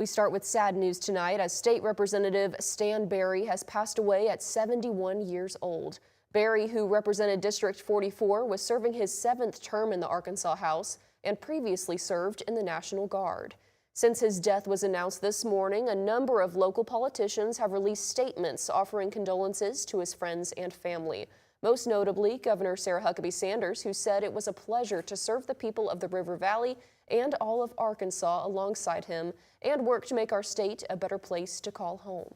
start with sad news tonight as State Representative Stan Berry has passed away at 71 years old. Berry, who represented District 44, was serving his 7th term in the Arkansas House and previously served in the National Guard. Since his death was announced this morning, a number of local politicians have released statements offering condolences to his friends and family. Most notably, Governor Sarah Huckabee Sanders, who said it was a pleasure to serve the people of the River Valley and all of Arkansas alongside him and work to make our state a better place to call home.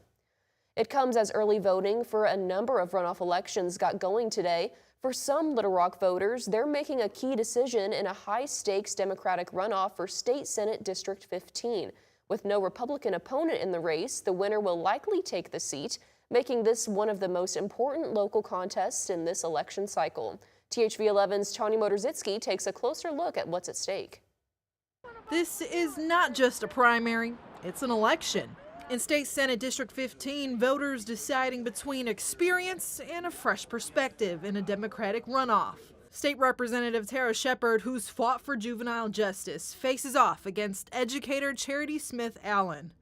It comes as early voting for a number of runoff elections got going today. For some Little Rock voters, they're making a key decision in a high-stakes Democratic runoff for State Senate District 15. With no Republican opponent in the race, the winner will likely take the seat, making this one of the most important local contests in this election cycle. THV 11's Tanya Motorzitsky takes a closer look at what's at stake. This is not just a primary, it's an election. In State Senate District 15, voters deciding between experience and a fresh perspective in a Democratic runoff. State Representative Tara Shepard, who's fought for juvenile justice, faces off against educator Charity Smith Allen.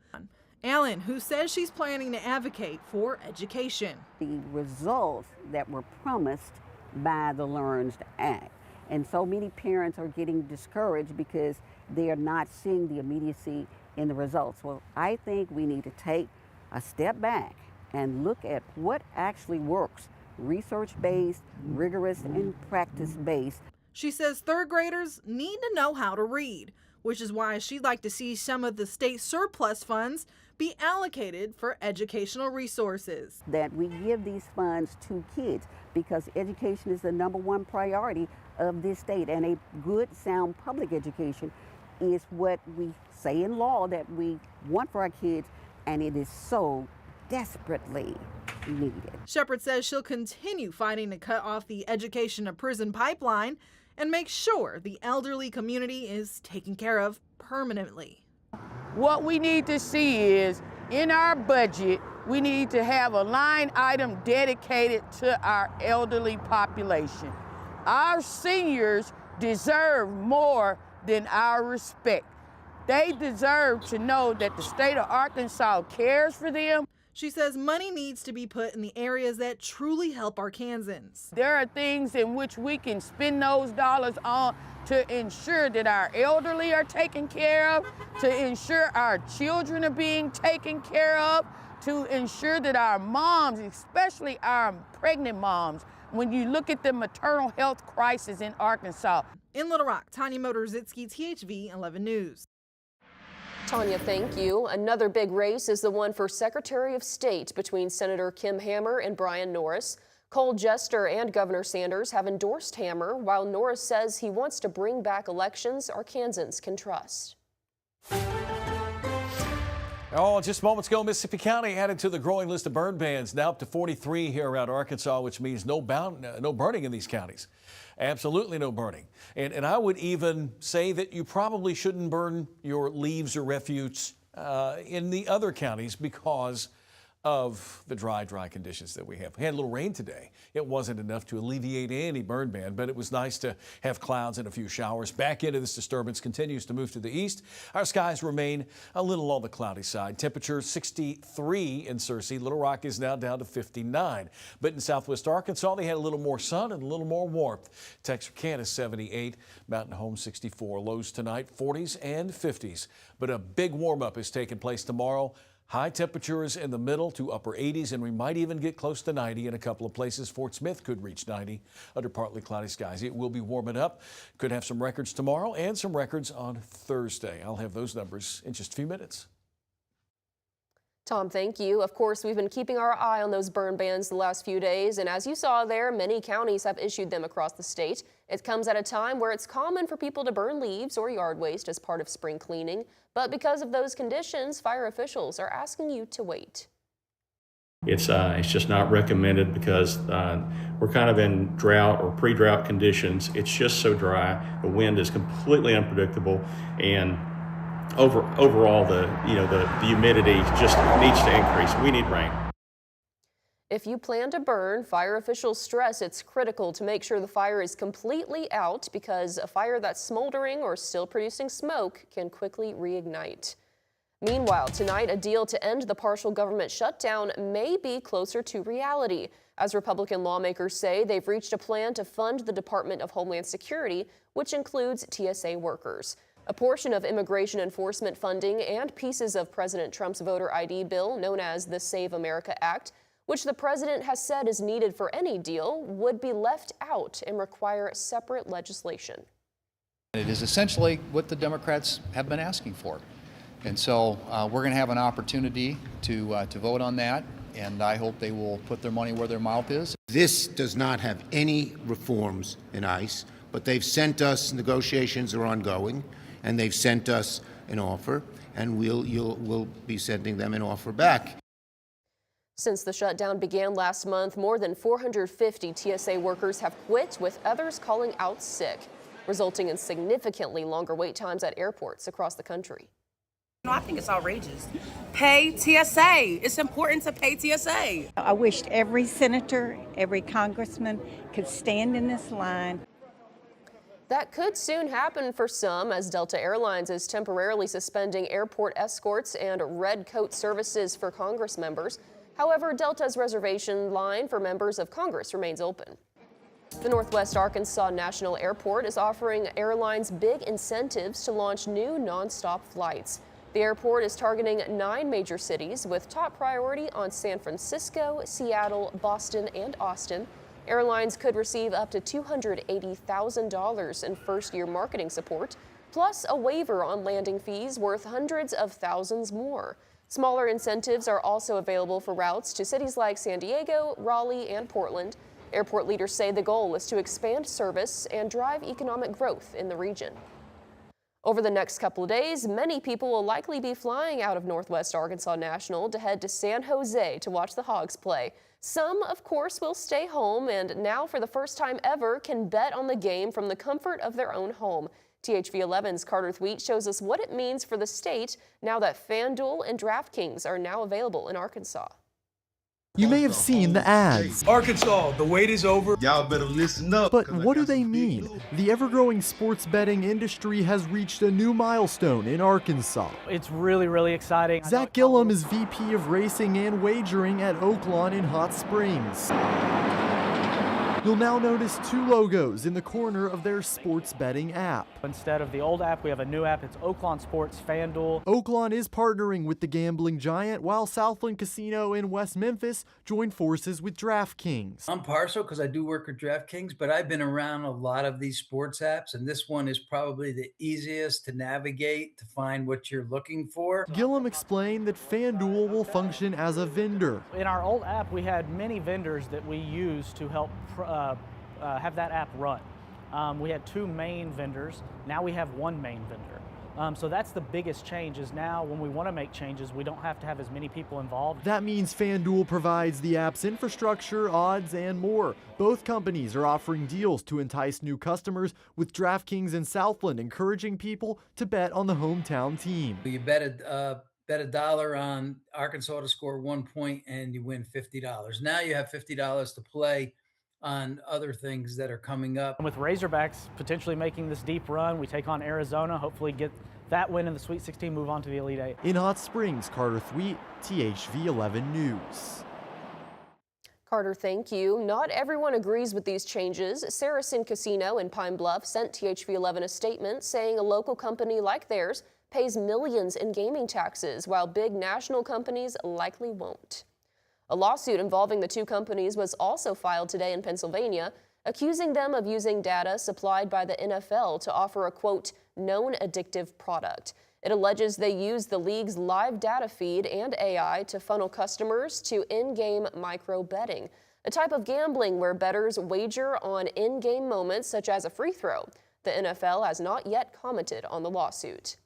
Allen, who says she's planning to advocate for education. The results that were promised by the LEARNS Act. And so many parents are getting discouraged because they are not seeing the immediacy in the results. Well, I think we need to take a step back and look at what actually works, research-based, rigorous, and practice-based. She says third graders need to know how to read, which is why she'd like to see some of the state surplus funds be allocated for educational resources. That we give these funds to kids because education is the #1 priority of this state, and a good, sound public education is what we say in law that we want for our kids, and it is so desperately needed. Shepard says she'll continue fighting to cut off the education to prison pipeline and make sure the elderly community is taken care of permanently. What we need to see is, in our budget, we need to have a line item dedicated to our elderly population. Our seniors deserve more than our respect. They deserve to know that the state of Arkansas cares for them. She says money needs to be put in the areas that truly help Arkansans. There are things in which we can spend those dollars on to ensure that our elderly are taken care of, to ensure our children are being taken care of, to ensure that our moms, especially our pregnant moms, when you look at the maternal health crisis in Arkansas. In Little Rock, Tanya Motorzitsky, THV 11 News. Tanya, thank you. Another big race is the one for Secretary of State between Senator Kim Hammer and Brian Norris. Cole Jester and Governor Sanders have endorsed Hammer, while Norris says he wants to bring back elections Arkansans can trust. Oh, just moments ago, Mississippi County added to the growing list of burn bans, now up to 43 here around Arkansas, which means no burning in these counties. Absolutely no burning. And I would even say that you probably shouldn't burn your leaves or refuse in the other counties because of the dry conditions that we have. We had a little rain today. It wasn't enough to alleviate any burn ban, but it was nice to have clouds and a few showers. Back into this disturbance continues to move to the east. Our skies remain a little on the cloudy side. Temperature 63 in Searcy. Little Rock is now down to 59. But in southwest Arkansas, they had a little more sun and a little more warmth. Texarkana 78, Mountain Home 64. Lows tonight 40s and 50s. But a big warm up is taking place tomorrow. High temperatures in the middle to upper 80s, and we might even get close to 90 in a couple of places. Fort Smith could reach 90 under partly cloudy skies. It will be warming up. Could have some records tomorrow and some records on Thursday. I'll have those numbers in just a few minutes. Tom, thank you. Of course, we've been keeping our eye on those burn bans the last few days, and as you saw there, many counties have issued them across the state. It comes at a time where it's common for people to burn leaves or yard waste as part of spring cleaning, but because of those conditions, fire officials are asking you to wait. It's just not recommended because we're kind of in drought or pre-drought conditions. It's just so dry. The wind is completely unpredictable, and overall the humidity just needs to increase. We need rain. If you plan to burn, fire officials stress it's critical to make sure the fire is completely out because a fire that's smoldering or still producing smoke can quickly reignite. Meanwhile, tonight, a deal to end the partial government shutdown may be closer to reality, as Republican lawmakers say they've reached a plan to fund the Department of Homeland Security, which includes TSA workers. A portion of immigration enforcement funding and pieces of President Trump's voter ID bill, known as the Save America Act, which the president has said is needed for any deal, would be left out and require separate legislation. It is essentially what the Democrats have been asking for. And so we're going to have an opportunity to vote on that, and I hope they will put their money where their mouth is. This does not have any reforms in ICE, but they've sent us, negotiations are ongoing, and they've sent us an offer, and we'll be sending them an offer back. Since the shutdown began last month, more than 450 TSA workers have quit, with others calling out sick, resulting in significantly longer wait times at airports across the country. I think it's outrageous. Pay TSA. It's important to pay TSA. I wished every senator, every congressman could stand in this line. That could soon happen for some, as Delta Airlines is temporarily suspending airport escorts and red coat services for Congress members. However, Delta's reservation line for members of Congress remains open. The Northwest Arkansas National Airport is offering airlines big incentives to launch new nonstop flights. The airport is targeting 9 major cities, with top priority on San Francisco, Seattle, Boston, and Austin. Airlines could receive up to $280,000 in first-year marketing support, plus a waiver on landing fees worth hundreds of thousands more. Smaller incentives are also available for routes to cities like San Diego, Raleigh, and Portland. Airport leaders say the goal is to expand service and drive economic growth in the region. Over the next couple of days, many people will likely be flying out of Northwest Arkansas National to head to San Jose to watch the Hogs play. Some, of course, will stay home and now, for the first time ever, can bet on the game from the comfort of their own home. THV11's Carter Thweet shows us what it means for the state now that FanDuel and DraftKings are now available in Arkansas. You may have seen the ads. Arkansas, the wait is over. Y'all better listen up. But what do they mean? The ever-growing sports betting industry has reached a new milestone in Arkansas. It's really exciting. Zach Gillum is VP of Racing and Wagering at Oaklawn in Hot Springs. You'll now notice 2 logos in the corner of their sports betting app. Instead of the old app, we have a new app. It's Oaklawn Sports FanDuel. Oaklawn is partnering with the gambling giant, while Southland Casino in West Memphis joined forces with DraftKings. I'm partial because I do work with DraftKings, but I've been around a lot of these sports apps, and this one is probably the easiest to navigate to find what you're looking for. Gillum explained that FanDuel will function as a vendor. In our old app, we had many vendors that we used to help have that app run. We had 2 main vendors. Now we have 1 main vendor. So that's the biggest change, is now when we want to make changes, we don't have to have as many people involved. That means FanDuel provides the app's infrastructure, odds, and more. Both companies are offering deals to entice new customers, with DraftKings and Southland encouraging people to bet on the hometown team. You bet $1 on Arkansas to score 1 point and you win $50. Now you have $50 to play on other things that are coming up. With Razorbacks potentially making this deep run, we take on Arizona, hopefully get that win in the Sweet 16, move on to the Elite 8. In Hot Springs, Carter Thweet, THV 11 News. Carter, thank you. Not everyone agrees with these changes. Saracen Casino in Pine Bluff sent THV 11 a statement saying a local company like theirs pays millions in gaming taxes, while big national companies likely won't. A lawsuit involving the 2 companies was also filed today in Pennsylvania, accusing them of using data supplied by the NFL to offer a, quote, known addictive product. It alleges they used the league's live data feed and AI to funnel customers to in-game micro-betting, a type of gambling where bettors wager on in-game moments such as a free throw. The NFL has not yet commented on the lawsuit.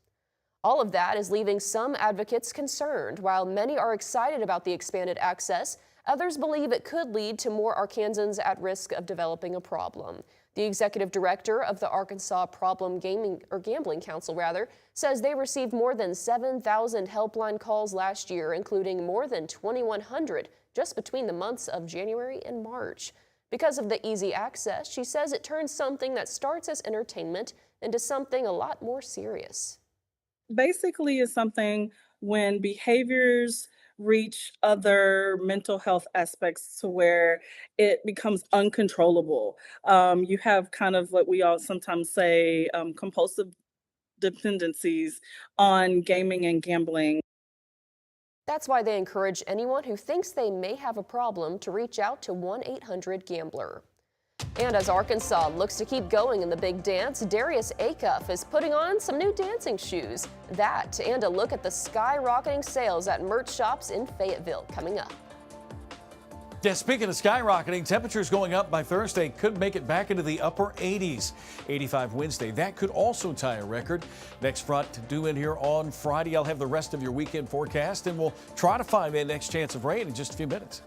All of that is leaving some advocates concerned. While many are excited about the expanded access, others believe it could lead to more Arkansans at risk of developing a problem. The executive director of the Arkansas Gambling Council says they received more than 7,000 helpline calls last year, including more than 2,100 just between the months of January and March. Because of the easy access, she says it turns something that starts as entertainment into something a lot more serious. Basically, it's something when behaviors reach other mental health aspects to where it becomes uncontrollable. You have kind of what we all sometimes say compulsive dependencies on gaming and gambling. That's why they encourage anyone who thinks they may have a problem to reach out to 1-800-GAMBLER. And as Arkansas looks to keep going in the big dance, Darius Acuff is putting on some new dancing shoes. That and a look at the skyrocketing sales at merch shops in Fayetteville coming up. Yeah, speaking of skyrocketing, temperatures going up by Thursday could make it back into the upper 80s. 85 Wednesday. That could also tie a record. Next front due in here on Friday. I'll have the rest of your weekend forecast, and we'll try to find that next chance of rain in just a few minutes.